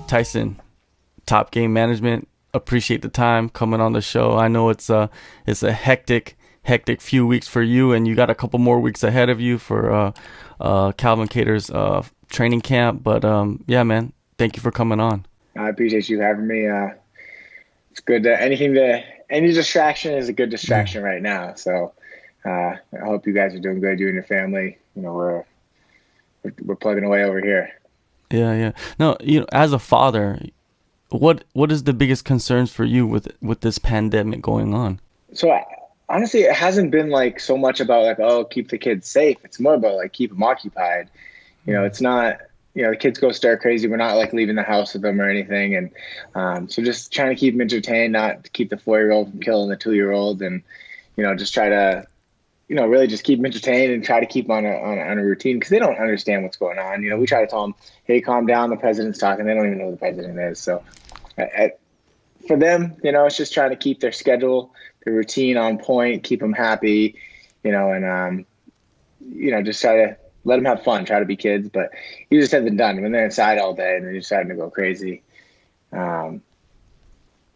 Tyson, Top Game Management. Appreciate the time coming on the show. I know it's a hectic few weeks for you, and you got a couple more weeks ahead of you for Calvin Kattar's training camp. But yeah, man, thank you for coming on. I appreciate you having me. It's good. Any distraction is a good distraction right now. So I hope you guys are doing good, you and your family. You know, we're plugging away over here. Yeah. No, as a father, what is the biggest concerns for you with this pandemic going on? So honestly, it hasn't been like so much about like, oh, keep the kids safe. It's more about like keep them occupied. It's not. The kids go stir crazy. We're not like leaving the house with them or anything. And so just trying to keep them entertained, not to keep the 4-year-old from killing the 2-year-old, and, just try to, really just keep them entertained and try to keep them on a routine, because they don't understand what's going on. We try to tell them, hey, calm down. The president's talking. They don't even know who the president is. So for them, it's just trying to keep their schedule, their routine on point, keep them happy, and, just try to let them have fun, try to be kids. But easier said than done when they're inside all day and they're just starting to go crazy. Yeah,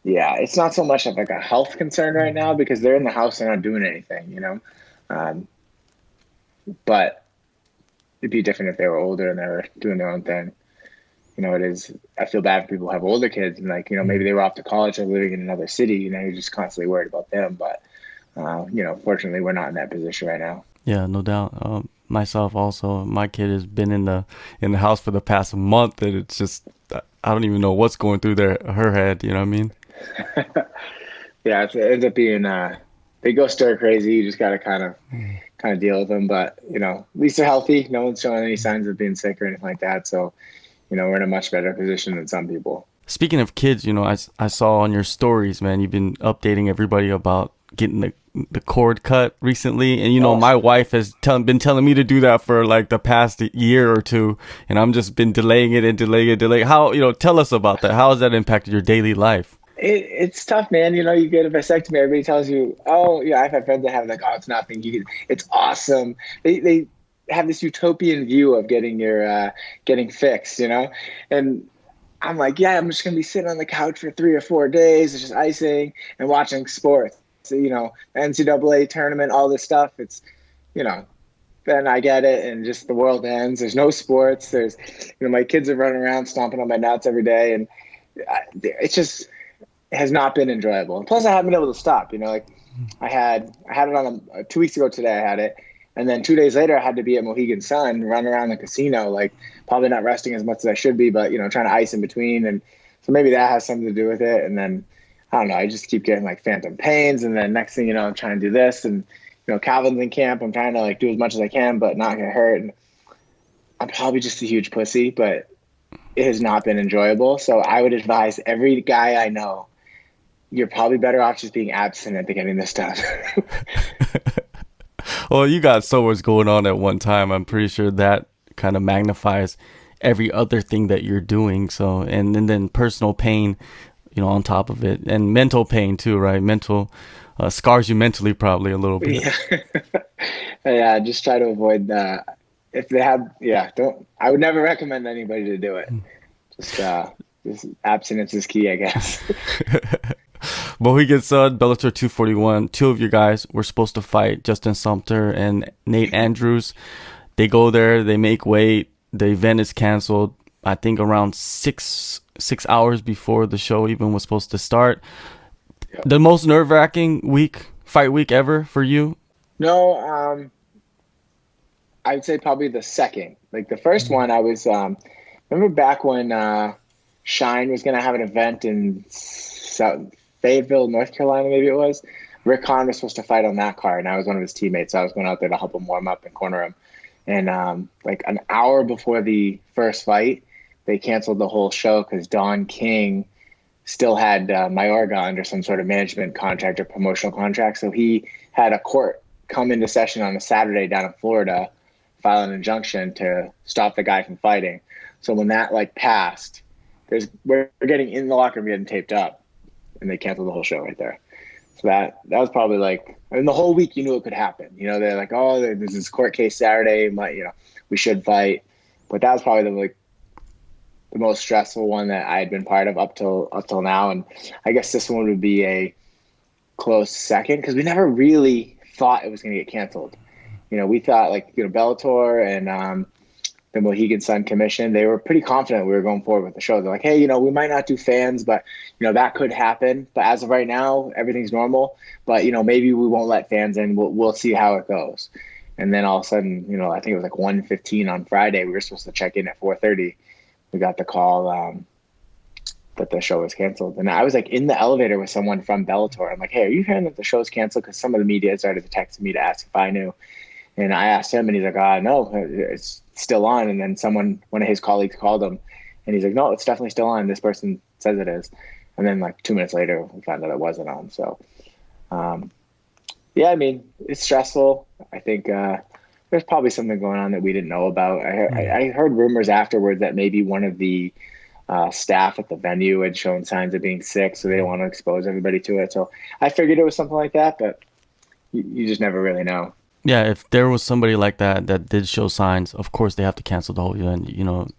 it's not so much of like a health concern right now because they're in the house, they're not doing anything, but it'd be different if they were older and they were doing their own thing. I feel bad for people who have older kids and maybe they were off to college or living in another city, you're just constantly worried about them. But, fortunately we're not in that position right now. Yeah, no doubt. Myself also, my kid has been in the house for the past month, and it's just I don't even know what's going through her head. You know what I mean? Yeah, it ends up being they go stir crazy. You just got to kind of deal with them. But at least they're healthy. No one's showing any signs of being sick or anything like that. So we're in a much better position than some people. Speaking of kids, I saw on your stories, man, you've been updating everybody about getting the cord cut recently, and my wife has been telling me to do that for like the past year or two, and I'm just been delaying it. How, tell us about that. How has that impacted your daily life? It's tough, man. You get a vasectomy, everybody tells you, oh yeah, I've had friends that have like, oh, it's nothing, it's awesome. They have this utopian view of getting your getting fixed, and I'm like, yeah, I'm just gonna be sitting on the couch for 3 or 4 days. It's just icing and watching sports. NCAA tournament, all this stuff. It's, then I get it, and just the world ends. There's no sports. There's, my kids are running around stomping on my nuts every day, and it has not been enjoyable. And plus, I haven't been able to stop. I had it on 2 weeks ago today. I had it, and then 2 days later, I had to be at Mohegan Sun, running around the casino, like probably not resting as much as I should be, but trying to ice in between, and so maybe that has something to do with it. And then I don't know, I just keep getting like phantom pains, and then next thing you know, I'm trying to do this, and Calvin's in camp. I'm trying to like do as much as I can, but not get hurt. And I'm probably just a huge pussy, but it has not been enjoyable. So I would advise every guy I know, you're probably better off just being abstinent than getting this done. Well, you got so much going on at one time. I'm pretty sure that kind of magnifies every other thing that you're doing. So, and then personal pain, on top of it, and mental pain too, right? Mental scars you mentally probably a little bit. Yeah, just try to avoid that. If they have, don't. I would never recommend anybody to do it. Just abstinence is key, I guess. Mohegan Sun, Bellator 241. Two of you guys were supposed to fight, Justin Sumter and Nate Andrews. They go there, they make weight. The event is canceled, I think around 6 hours before the show even was supposed to start. Yep. The most nerve-wracking fight week ever for you? No, I'd say probably the second. Like the first one, I was remember back when Hyon was going to have an event in Fayetteville, North Carolina, maybe it was. Rick Hahn was supposed to fight on that card, and I was one of his teammates, so I was going out there to help him warm up and corner him. And like an hour before the first fight, they canceled the whole show because Don King still had Mayorga under some sort of management contract or promotional contract. So he had a court come into session on a Saturday down in Florida, file an injunction to stop the guy from fighting. So when that passed, we're getting in the locker room, getting taped up, and they canceled the whole show right there. So that was probably the whole week you knew it could happen. They're like, oh, there's this court case Saturday, we should fight. But that was probably the most stressful one that I had been part of up till now, and I guess this one would be a close second because we never really thought it was going to get canceled. We thought like Bellator and the Mohegan Sun Commission, they were pretty confident we were going forward with the show. They're like, hey, we might not do fans, but that could happen. But as of right now, everything's normal. But maybe we won't let fans in. We'll see how it goes. And then all of a sudden, I think it was like 1:15 on Friday. We were supposed to check in at 4:30. We got the call that the show was canceled. And I was like in the elevator with someone from Bellator. I'm like, hey, are you hearing that the show's canceled? Because some of the media started to text me to ask if I knew. And I asked him, and he's like, no, it's still on. And then one of his colleagues called him, and he's like, no, it's definitely still on. This person says it is. And then like 2 minutes later, we found out it wasn't on. So, yeah, I mean, it's stressful. I think there's probably something going on that we didn't know about. I heard rumors afterwards that maybe one of the staff at the venue had shown signs of being sick, so they don't want to expose everybody to it. So I figured it was something like that, but you just never really know. Yeah, if there was somebody like that did show signs, of course they have to cancel the whole event,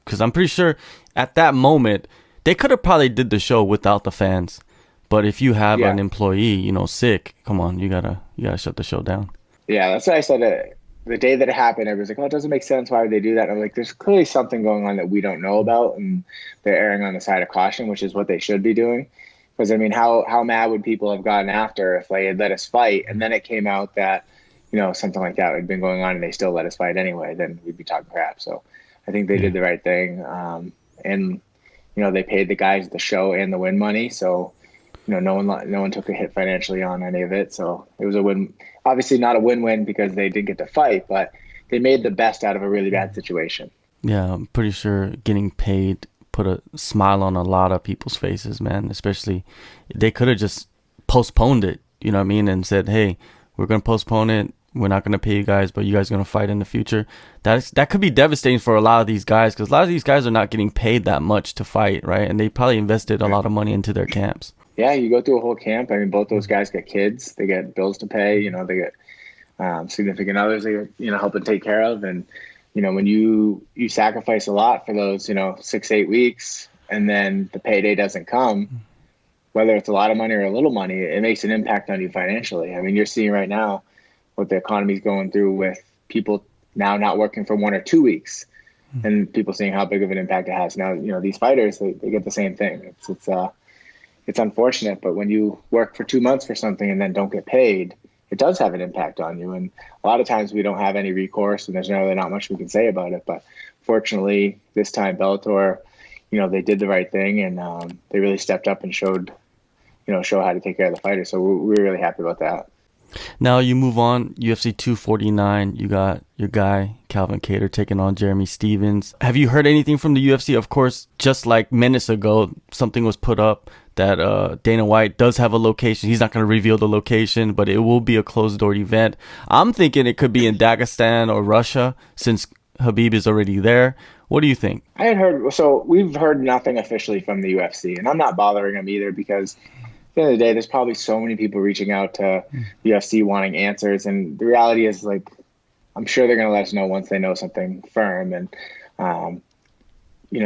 because I'm pretty sure at that moment they could have probably did the show without the fans. But if you have an employee, sick, come on, you gotta shut the show down. Yeah, that's what I said. The day that it happened, everyone's like, "Oh, it doesn't make sense. Why would they do that?" And I'm like, "There's clearly something going on that we don't know about, and they're erring on the side of caution, which is what they should be doing." Because I mean, how mad would people have gotten after if they had let us fight, and then it came out that something like that had been going on, and they still let us fight anyway? Then we'd be talking crap. So I think they did the right thing, and they paid the guys the show and the win money, so. No one took a hit financially on any of it. So it was a win. Obviously not a win-win because they didn't get to fight, but they made the best out of a really bad situation. Yeah, I'm pretty sure getting paid put a smile on a lot of people's faces, man. Especially they could have just postponed it, you know what I mean, and said, hey, we're going to postpone it. We're not going to pay you guys, but you guys are going to fight in the future. That could be devastating for a lot of these guys because a lot of these guys are not getting paid that much to fight, right? And they probably invested a lot of money into their camps. Yeah, you go through a whole camp. I mean, both those guys get kids. They get bills to pay. They get significant others they get, helping take care of. And, when you sacrifice a lot for those, 6-8 weeks, and then the payday doesn't come, whether it's a lot of money or a little money, it makes an impact on you financially. I mean, you're seeing right now what the economy's going through with people now not working for 1 or 2 weeks, and people seeing how big of an impact it has. Now, these fighters, they get the same thing. It's unfortunate, but when you work for 2 months for something and then don't get paid, it does have an impact on you. And a lot of times we don't have any recourse, and there's really not much we can say about it. But fortunately, this time Bellator, they did the right thing, and they really stepped up and showed how to take care of the fighters. So we're really happy about that. Now you move on, UFC 249, you got your guy, Calvin Kattar, taking on Jeremy Stephens. Have you heard anything from the UFC? Of course, just like minutes ago, something was put up that Dana White does have a location. He's not going to reveal the location, but it will be a closed-door event. I'm thinking it could be in Dagestan or Russia since Khabib is already there. What do you think? We've heard nothing officially from the UFC, and I'm not bothering them either because at the end of the day, there's probably so many people reaching out to the UFC wanting answers. And the reality is, like, I'm sure they're going to let us know once they know something firm. And,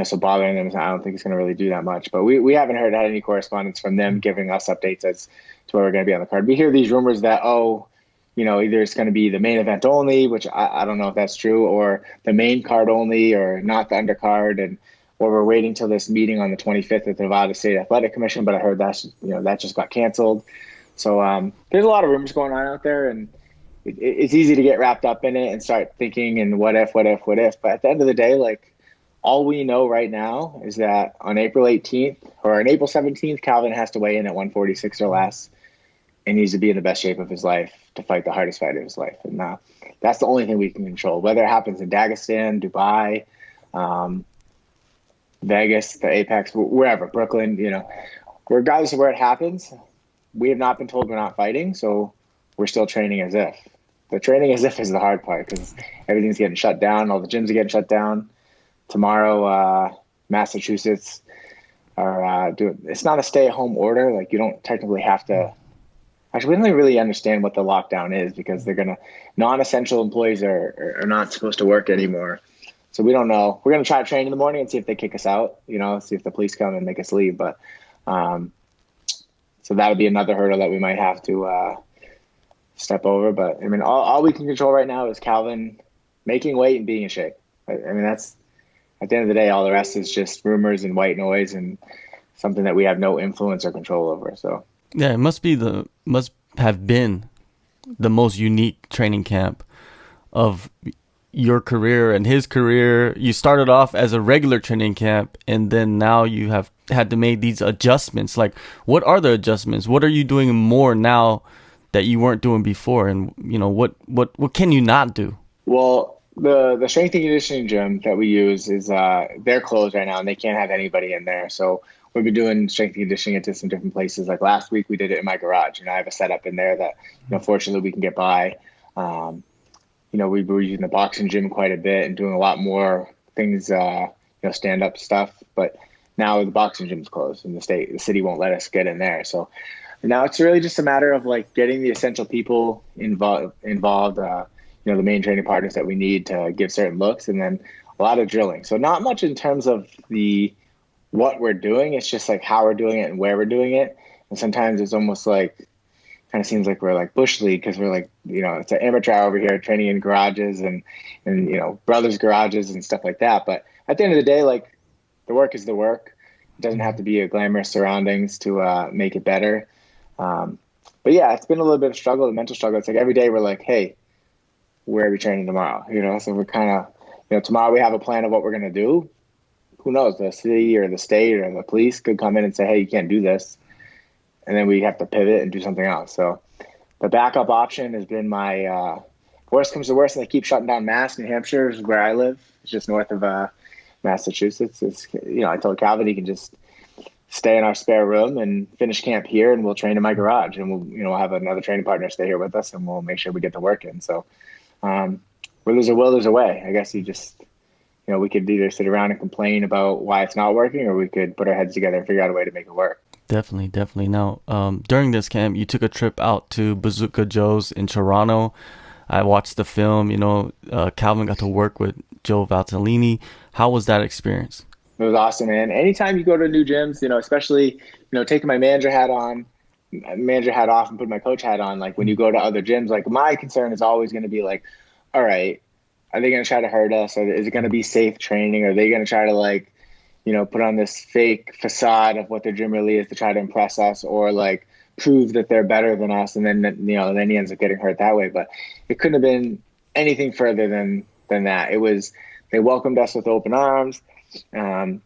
so bothering them, I don't think it's going to really do that much. But we haven't had any correspondence from them giving us updates as to where we're going to be on the card. We hear these rumors that, either it's going to be the main event only, which I don't know if that's true, or the main card only, or not the undercard. Or we're waiting till this meeting on the 25th at the Nevada State Athletic Commission, but I heard that just got canceled. So there's a lot of rumors going on out there, and it's easy to get wrapped up in it and start thinking and what if. But at the end of the day, like, all we know right now is that on April 18th or on April 17th, Calvin has to weigh in at 146 or less and needs to be in the best shape of his life to fight the hardest fight of his life. And that's the only thing we can control, whether it happens in Dagestan, Dubai, Vegas, the Apex, wherever, Brooklyn, regardless of where it happens, we have not been told we're not fighting. So we're still training as if. The training as if is the hard part because everything's getting shut down. All the gyms are getting shut down. Tomorrow, Massachusetts are doing, it's not a stay-at-home order. Like, you don't technically have to. Actually, we don't even really understand what the lockdown is because they're non-essential employees are not supposed to work anymore. So we don't know. We're gonna try to train in the morning and see if they kick us out. See if the police come and make us leave. But so that'll be another hurdle that we might have to step over. But I mean, all we can control right now is Calvin making weight and being in shape. I mean, that's at the end of the day, all the rest is just rumors and white noise and something that we have no influence or control over. So yeah, it must have been the most unique training camp of your career and his career. You started off as a regular training camp, and then now you have had to make these adjustments. Like, what are the adjustments? What are you doing more now that you weren't doing before? And what can you not do? Well, the strength and conditioning gym that we use is they're closed right now, and they can't have anybody in there. So we've been doing strength and conditioning into some different places. Like last week, we did it in my garage, and I have a setup in there that fortunately we can get by. We were using the boxing gym quite a bit and doing a lot more things, stand up stuff. But now the boxing gym's closed, and the city won't let us get in there. So now it's really just a matter of like getting the essential people involved. The main training partners that we need to give certain looks, and then a lot of drilling. So not much in terms of what we're doing. It's just like how we're doing it and where we're doing it. And sometimes it's almost like kind of seems like we're like bush league because we're like, it's an amateur over here training in garages and brothers' garages and stuff like that. But at the end of the day, like the work is the work. It doesn't have to be a glamorous surroundings to make it better. But yeah, it's been a little bit of struggle, a mental struggle. It's like every day we're like, hey, where are we training tomorrow? So we're kind of, tomorrow we have a plan of what we're going to do. Who knows? The city or the state or the police could come in and say, hey, you can't do this. And then we have to pivot and do something else. So the backup option has been my worst comes to worst, and they keep shutting down Mass. New Hampshire is where I live. It's just north of Massachusetts. I told Calvin he can just stay in our spare room and finish camp here, and we'll train in my garage, and we'll have another training partner stay here with us, and we'll make sure we get the work in. So where there's a will, there's a way. I guess we could either sit around and complain about why it's not working, or we could put our heads together and figure out a way to make it work. Definitely. Now, during this camp, you took a trip out to Bazooka Joe's in Toronto. I watched the film. Calvin got to work with Joe Valtellini. How was that experience? It was awesome, man. Anytime you go to new gyms, especially, taking my manager hat off and putting my coach hat on, like when you go to other gyms, like my concern is always going to be like, all right, are they going to try to hurt us? Or is it going to be safe training? Are they going to try to put on this fake facade of what their gym really is to try to impress us, or like prove that they're better than us? And then he ends up getting hurt that way. But it couldn't have been anything further than that. They welcomed us with open arms. Got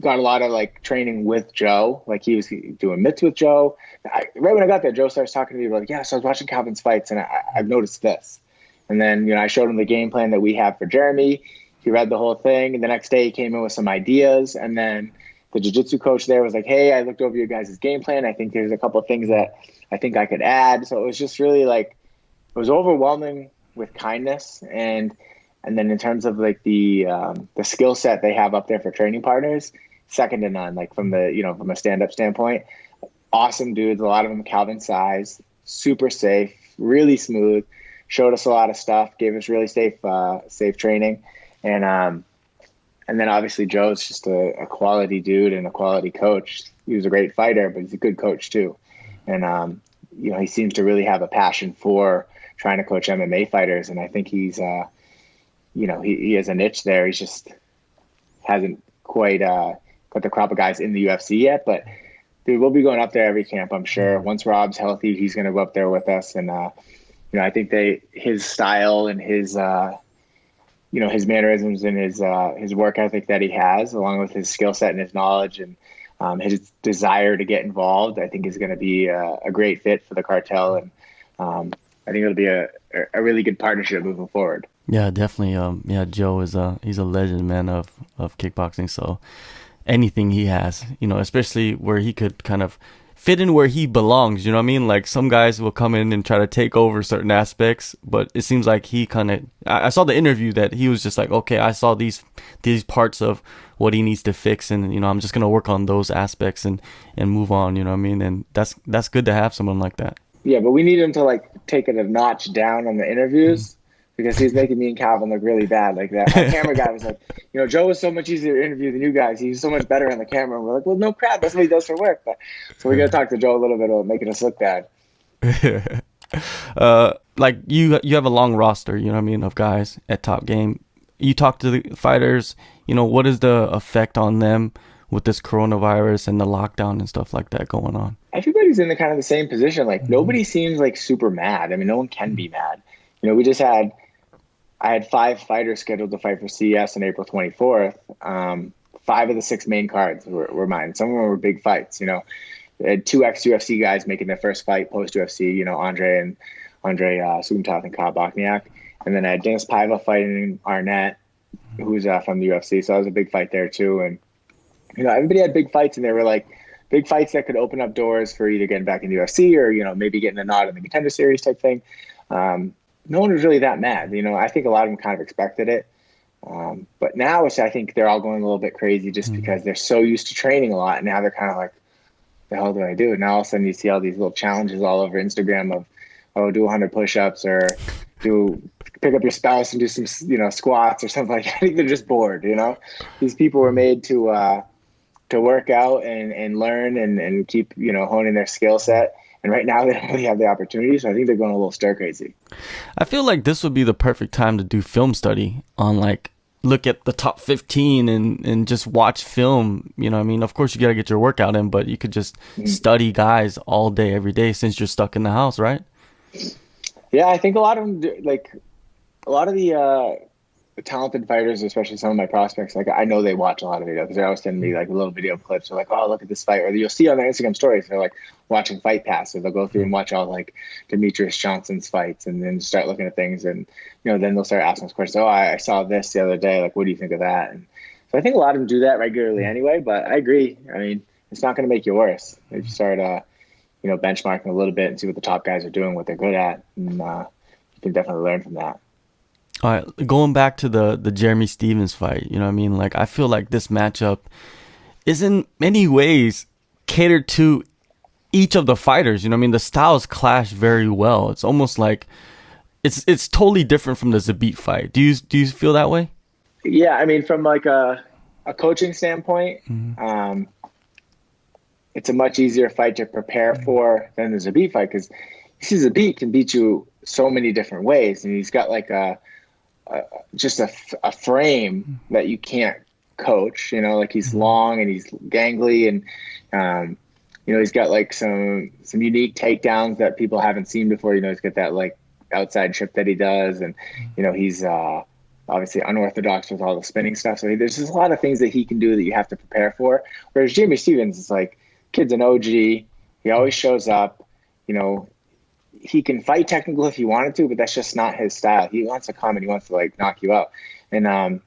a lot of training with Joe. Like he was doing mitts with Joe. Right when I got there, Joe starts talking to me about, so I was watching Calvin's fights and I've noticed this. And then, I showed him the game plan that we have for Jeremy. He read the whole thing. And the next day he came in with some ideas. And then the jiu-jitsu coach there was like, hey, I looked over your guys' game plan. I think there's a couple of things that I think I could add. So it was just really it was overwhelming with kindness. And then in terms of the skill set they have up there for training partners, second to none, from a stand-up standpoint. Awesome dudes, a lot of them Calvin size, super safe, really smooth, showed us a lot of stuff, gave us really safe training. And then obviously Joe's just a quality dude and a quality coach. He was a great fighter, but he's a good coach too. And, he seems to really have a passion for trying to coach MMA fighters. And I think he's, he has a niche there. He's just hasn't quite got the crop of guys in the UFC yet. But dude, we'll be going up there every camp, I'm sure. Once Rob's healthy, he's going to go up there with us. And, I think his style and his his mannerisms and his work ethic that he has, along with his skill set and his knowledge and his desire to get involved, I think is going to be a great fit for the cartel. And I think it'll be a really good partnership moving forward. Yeah, definitely. Joe he's a legend, man, of kickboxing. So anything he has, especially where he could kind of fit in where he belongs, you know what I mean? Like some guys will come in and try to take over certain aspects, but it seems like he kind of, I saw the interview that he was just like, okay, I saw these parts of what he needs to fix, and I'm just gonna work on those aspects and move on, you know what I mean? And that's good to have someone like that. Yeah, but we need him to take it a notch down on the interviews. because he was making me and Calvin look really bad. Like that, our camera guy was like, Joe was so much easier to interview than you guys. He's so much better on the camera. And we're like, well, no crap, that's what he does for work. But so we got to talk to Joe a little bit about making us look bad. Like you have a long roster, you know what I mean, of guys at Top Game. You talk to the fighters, what is the effect on them with this coronavirus and the lockdown and stuff like that going on? Everybody's in the kind of the same position. Like nobody seems like super mad. I mean, no one can be mad. I had 5 fighters scheduled to fight for CES on April 24th. 5 of the 6 main cards were mine. Some of them were big fights. I had 2 ex-UFC guys making their first fight post-UFC, Andre Soukhamthath and Kyle Bochniak. And then I had Dennis Paiva fighting Arnett, who's from the UFC. So that was a big fight there too. And, everybody had big fights, and they were like big fights that could open up doors for either getting back in the UFC or, maybe getting a nod in the Contender Series type thing. No one was really that mad. I think a lot of them kind of expected it. But now I think they're all going a little bit crazy just because they're so used to training a lot. And now they're kind of like, the hell do I do? Now all of a sudden you see all these little challenges all over Instagram of, do 100 push-ups or pick up your spouse and do some, squats or something like that. I think they're just bored, These people were made to work out and learn and keep, honing their skill set. And right now they don't really have the opportunity, so I think they're going a little stir crazy. I feel like this would be the perfect time to do film study on, like, look at the top 15 and just watch film. Of course you got to get your workout in, but you could just study guys all day, every day since you're stuck in the house, right? Yeah, I think a lot of them, a lot of the talented fighters, especially some of my prospects, like I know they watch a lot of videos because they're always sending me like little video clips. They're like, oh, look at this fight. Or you'll see on their Instagram stories, they're like watching Fight Pass. So they'll go through and watch all like Demetrius Johnson's fights and then start looking at things. And, then they'll start asking us questions. Oh, I saw this the other day. Like, what do you think of that? And so I think a lot of them do that regularly anyway, but I agree. I mean, it's not going to make you worse. If you start, benchmarking a little bit and see what the top guys are doing, what they're good at. And you can definitely learn from that. All right, going back to the Jeremy Stephens fight, Like, I feel like this matchup is in many ways catered to each of the fighters. The styles clash very well. It's almost like it's totally different from the Zabit fight. Do you feel that way? Yeah, I mean, from like a coaching standpoint, it's a much easier fight to prepare for than the Zabit fight because Zabit can beat you so many different ways, and he's got like just a frame that you can't coach, like he's long and he's gangly and, he's got like some unique takedowns that people haven't seen before. He's got that like outside chip that he does. And, he's obviously unorthodox with all the spinning stuff. So there's just a lot of things that he can do that you have to prepare for. Whereas Jamie Stephens is like, kid's an OG. He always shows up, he can fight technical if he wanted to, but that's just not his style. He wants to come and he wants to like knock you out. And,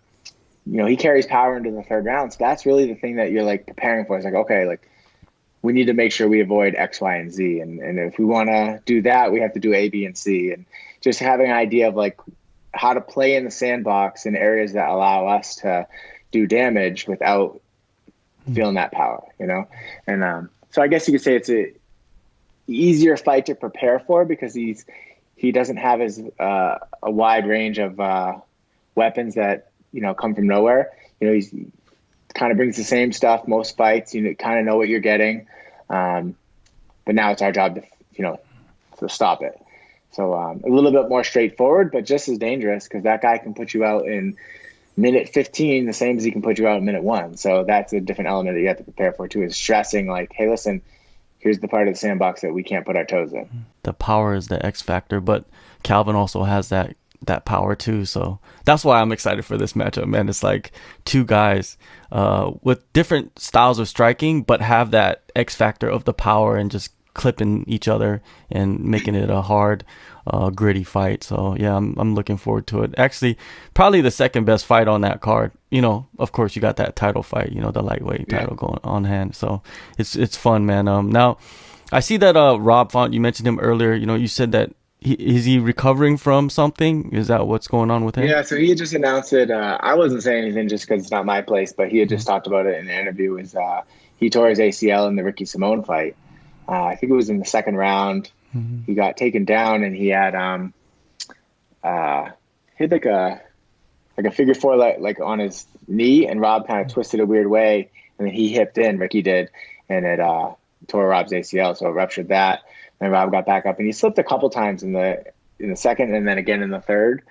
he carries power into the 3rd round. So that's really the thing that you're like preparing for. It's like, okay, like we need to make sure we avoid X, Y, and Z. And if we want to do that, we have to do A, B, and C. And just having an idea of like how to play in the sandbox in areas that allow us to do damage without feeling that power, And so I guess you could say it's a easier fight to prepare for because he doesn't have as a wide range of weapons that come from nowhere. He's kind of brings the same stuff most fights. You kind of know what you're getting, but now it's our job to stop it. So a little bit more straightforward, but just as dangerous because that guy can put you out in minute 15 the same as he can put you out in minute 1. So that's a different element that you have to prepare for too, is stressing like, hey, listen, here's the part of the sandbox that we can't put our toes in. The power is the X factor, but Calvin also has that power too. So that's why I'm excited for this matchup, man. It's like 2 guys with different styles of striking, but have that X factor of the power and just clipping each other and making it a hard, gritty fight. So yeah, I'm looking forward to it. Actually, probably the second best fight on that card. Of course, you got that title fight, the lightweight title going on hand. So it's fun, man. Now I see that Rob Font, you mentioned him earlier. You said that is he recovering from something? Is that what's going on with him? Yeah, so he had just announced it. I wasn't saying anything just because it's not my place, but he had just talked about it in an interview. He tore his ACL in the Ricky Simone fight. I think it was in the 2nd round. He got taken down and he had hit like a figure four like on his knee, and Rob kind of twisted a weird way, and then he hipped in. Ricky did, and it tore Rob's ACL, so it ruptured that. And Rob got back up, and he slipped a couple times in the second, and then again in the third.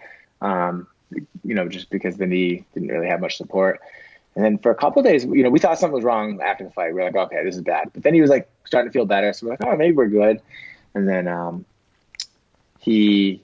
Just because the knee didn't really have much support. And then for a couple of days, we thought something was wrong after the fight. We were like, okay, this is bad. But then he was like starting to feel better, so we're like, oh, maybe we're good. And then he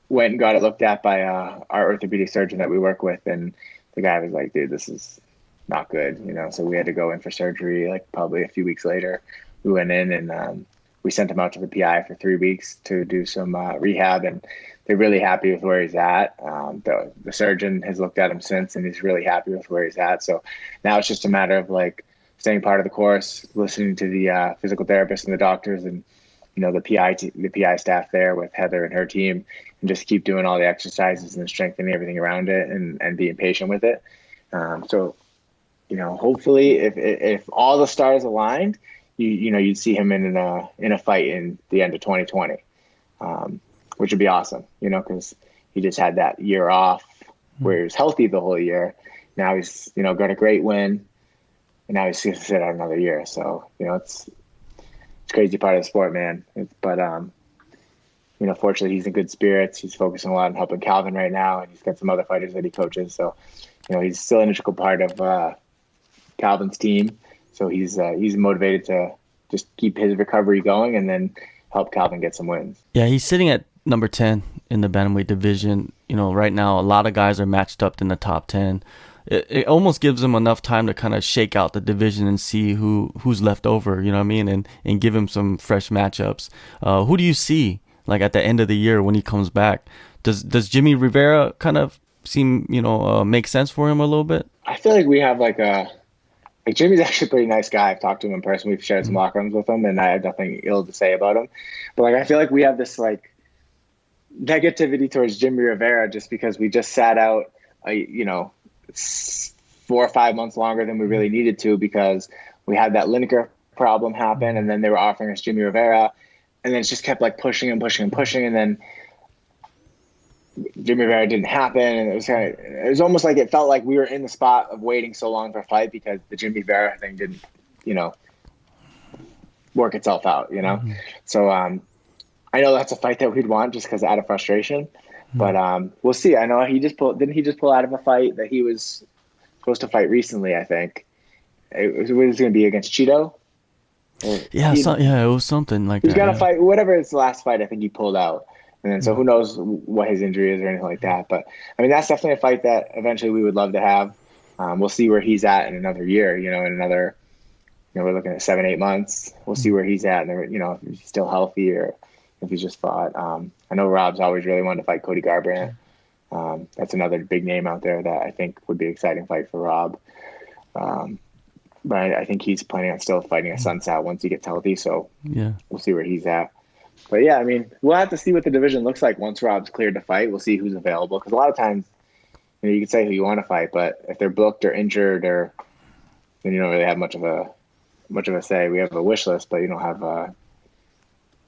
went and got it looked at by our orthopedic surgeon that we work with, and the guy was like, dude, this is not good, so we had to go in for surgery. Like probably a few weeks later, we went in, and we sent him out to the PI for 3 weeks to do some rehab, and they're really happy with where he's at. The surgeon has looked at him since, and he's really happy with where he's at. So now it's just a matter of like staying part of the course, listening to the physical therapist and the doctors, and the PI staff there with Heather and her team, and just keep doing all the exercises and strengthening everything around it, and being patient with it. So hopefully, if all the stars aligned, you'd see him in a fight in the end of 2020, which would be awesome. Because he just had that year off where he was healthy the whole year. Now he's got a great win, and now he's going to sit out another year. So it's crazy part of the sport, man. But fortunately, he's in good spirits. He's focusing a lot on helping Calvin right now, and he's got some other fighters that he coaches. So he's still an integral part of Calvin's team. So he's motivated to just keep his recovery going and then help Calvin get some wins. Yeah, he's sitting at number 10 in the bantamweight division. Right now, a lot of guys are matched up in the top 10. It almost gives him enough time to kind of shake out the division and see who's left over, you know what I mean, and give him some fresh matchups. Who do you see like at the end of the year when he comes back? Does Jimmie Rivera kind of seem make sense for him a little bit? I feel like we have like Jimmy's actually a pretty nice guy. I've talked to him in person. We've shared some locker rooms with him, and I have nothing ill to say about him. But I feel like we have this negativity towards Jimmie Rivera just because we just sat out 4 or 5 months longer than we really needed to, because we had that Lineker problem happen, and then they were offering us Jimmie Rivera, and then it just kept pushing and pushing and pushing, and then Jimmie Rivera didn't happen, and it was almost like it felt like we were in the spot of waiting so long for a fight because the Jimmie Rivera thing didn't work itself out. Mm-hmm. So I know that's a fight that we'd want just because out of frustration. But we'll see. I know didn't he just pull out of a fight that he was supposed to fight recently, I think. It was going to be against Cheeto. Yeah, it was something like that. He's got to fight, whatever his last fight, I think he pulled out. And then, so who knows what his injury is or anything like that. But, that's definitely a fight that eventually we would love to have. We'll see where he's at in another year, in another, we're looking at 7-8 months. We'll see where he's at, and, if he's still healthy or if he's just fought. I know Rob's always really wanted to fight Cody Garbrandt. That's another big name out there that I think would be an exciting fight for Rob. But I think he's planning on still fighting a Sunset once he gets healthy. So yeah, we'll see where he's at. But yeah, we'll have to see what the division looks like once Rob's cleared to fight. We'll see who's available, because a lot of times, you can say who you want to fight, but if they're booked or injured, then you don't really have much of a say. We have a wish list, but you don't have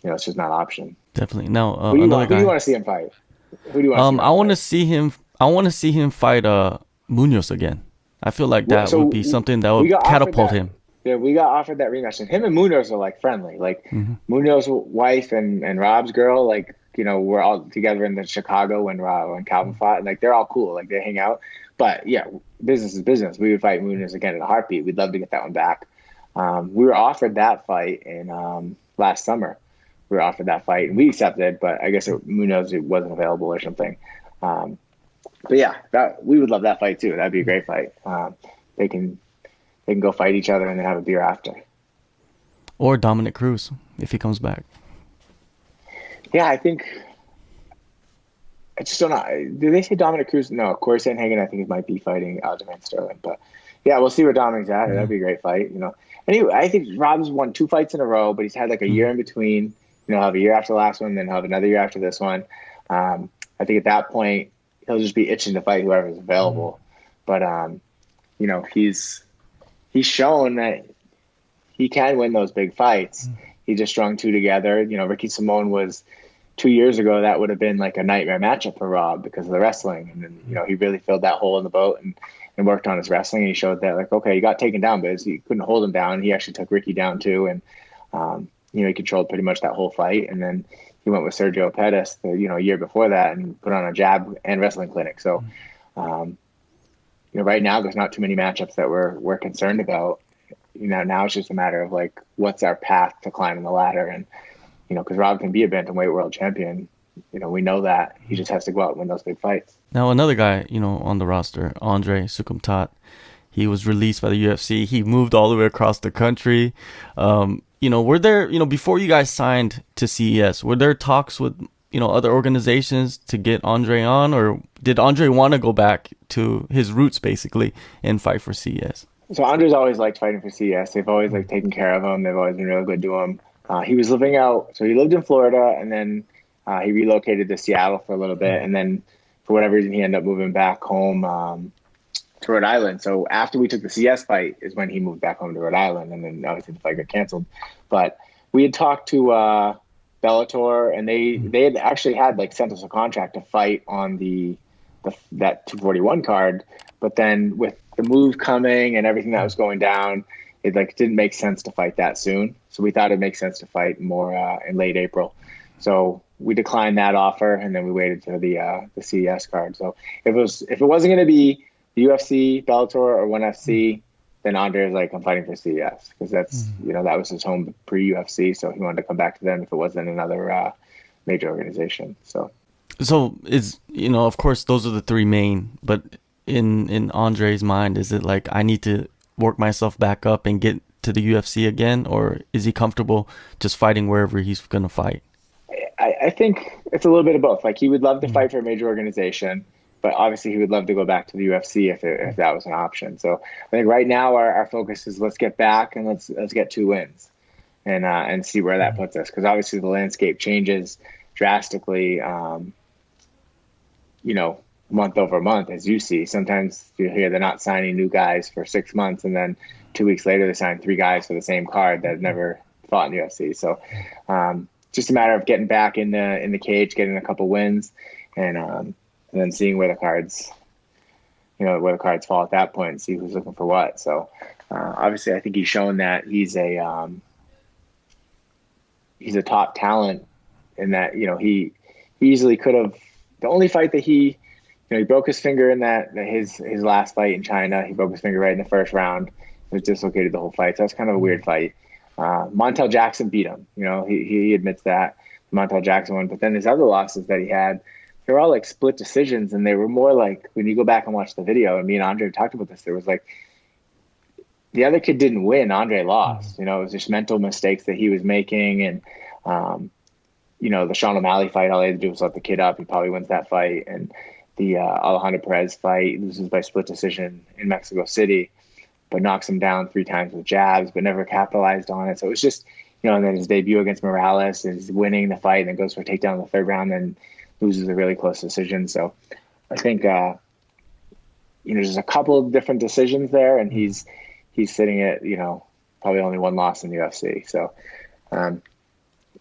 it's just not an option. Definitely. Now, who do you want to see him fight? Who do you want? I want to see him. I want to see him fight Munoz again. I feel like that would be something that would catapult him. Yeah, we got offered that rematch, and him and Munoz are friendly. Munoz's wife and Rob's girl, we're all together in Chicago when Calvin fought, and they're all cool. They hang out. But yeah, business is business. We would fight Munoz again in a heartbeat. We'd love to get that one back. We were offered that fight in last summer. We were offered that fight, and we accepted. But I guess Munoz wasn't available or something. But yeah, we would love that fight too. That'd be a great fight. They can go fight each other and then have a beer after. Or Dominic Cruz if he comes back. Yeah, I just don't know. Did they say Dominic Cruz? No, Corey Sandhagen, I think he might be fighting Aljamain Sterling. But yeah, we'll see where Dominic's at. That'd be a great fight. Anyway, I think Rob's won 2 fights in a row, but he's had a year in between. He'll have a year after the last one, then he'll have another year after this one. I think at that point, he'll just be itching to fight whoever's available. But, he's shown that he can win those big fights. He just strung 2 together. Ricky Simone was, 2 years ago, that would have been like a nightmare matchup for Rob because of the wrestling. And then, he really filled that hole in the boat and worked on his wrestling. And he showed that, like, okay, he got taken down, but he couldn't hold him down. He actually took Ricky down too. And, he controlled pretty much that whole fight. And then he went with Sergio Pettis, a year before that, and put on a jab and wrestling clinic. So, right now there's not too many matchups that we're concerned about. Now it's just a matter of like, what's our path to climbing the ladder? And, because Rob can be a bantamweight world champion. We know that. He just has to go out and win those big fights. Now, another guy, on the roster, Andre Soukhamthath, he was released by the UFC. He moved all the way across the country. Were there, before you guys signed to CES, were there talks with, other organizations to get Andre on? Or did Andre want to go back to his roots, basically, and fight for CES? So Andre's always liked fighting for CES. They've always taken care of him. They've always been really good to him. He was living out, so he lived in Florida, and then he relocated to Seattle for a little bit, and then for whatever reason he ended up moving back home to Rhode Island. So after we took the CS fight is when he moved back home to Rhode Island, and then obviously the fight got canceled. But we had talked to Bellator, and they had actually had sent us a contract to fight on that 241 card, but then with the move coming and everything that was going down, it didn't make sense to fight that soon. So we thought it'd make sense to fight more in late April. So we declined that offer, and then we waited for the CES card. So if it wasn't going to be the UFC, Bellator, or ONE FC, then Andre was I'm fighting for CES, because that's that was his home pre-UFC. So he wanted to come back to them if it wasn't another major organization. So is of course those are the three main, but in Andre's mind, is it I need to work myself back up and get to the UFC again, or is he comfortable just fighting wherever he's going to fight? I think it's a little bit of both. He would love to fight for a major organization, but obviously he would love to go back to the UFC if that was an option. So I think right now our focus is let's get back and let's get 2 wins and see where that puts us. Because obviously the landscape changes drastically, month over month, as you see. Sometimes you hear they're not signing new guys for 6 months, and then 2 weeks later they sign 3 guys for the same card that have never fought in the UFC. So just a matter of getting back in the cage, getting a couple wins, and then seeing where the cards fall at that point and see who's looking for what. So obviously I think he's shown that he's a top talent, in that he easily could have. The only fight that he broke his finger in his last fight in China. He broke his finger right in the first round. It was dislocated the whole fight. So that's kind of a weird fight. Montel Jackson beat him. He admits that Montel Jackson won. But then his other losses that he had, they were all split decisions, and they were more when you go back and watch the video, and me and Andre talked about this, there was the other kid didn't win, Andre lost. It was just mental mistakes that he was making, and the Sean O'Malley fight, all he had to do was let the kid up. He probably wins that fight. And the Alejandro Perez fight, he loses by split decision in Mexico City, but knocks him down 3 times with jabs, but never capitalized on it. So it was just, and then his debut against Morales is winning the fight, and then goes for a takedown in the 3rd round and loses a really close decision. So I think, there's a couple of different decisions there, and he's sitting at, probably only 1 loss in the UFC. So, but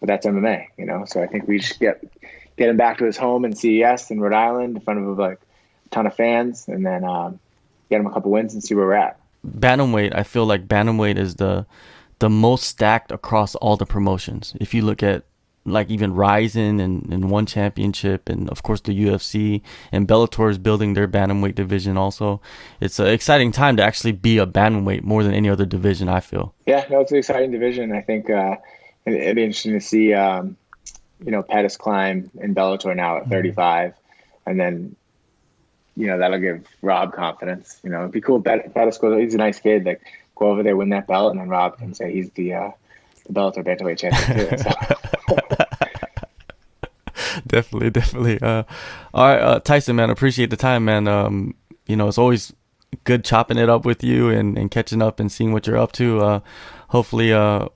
that's MMA, so I think we just get him back to his home in CES in Rhode Island in front of a ton of fans, and then get him a couple wins and see where we're at. Bantamweight, I feel like bantamweight is the most stacked across all the promotions. If you look at even Ryzen and one championship, and of course the UFC, and Bellator is building their bantamweight division also. It's an exciting time to actually be a bantamweight more than any other division, I feel. Yeah, no, it's an exciting division. I think it'd be interesting to see Pettis climb in Bellator now at 35, and then that'll give Rob confidence. It'd be cool. Pettis goes, he's a nice kid. Go over there, win that belt, and then Rob can say he's the Bellator bantamweight champion too. So. Definitely. All right, Tyson, man, appreciate the time, man. It's always good chopping it up with you and catching up and seeing what you're up to. Hopefully, the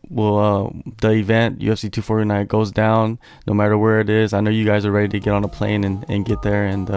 event UFC 249 goes down no matter where it is. I know you guys are ready to get on a plane and get there, and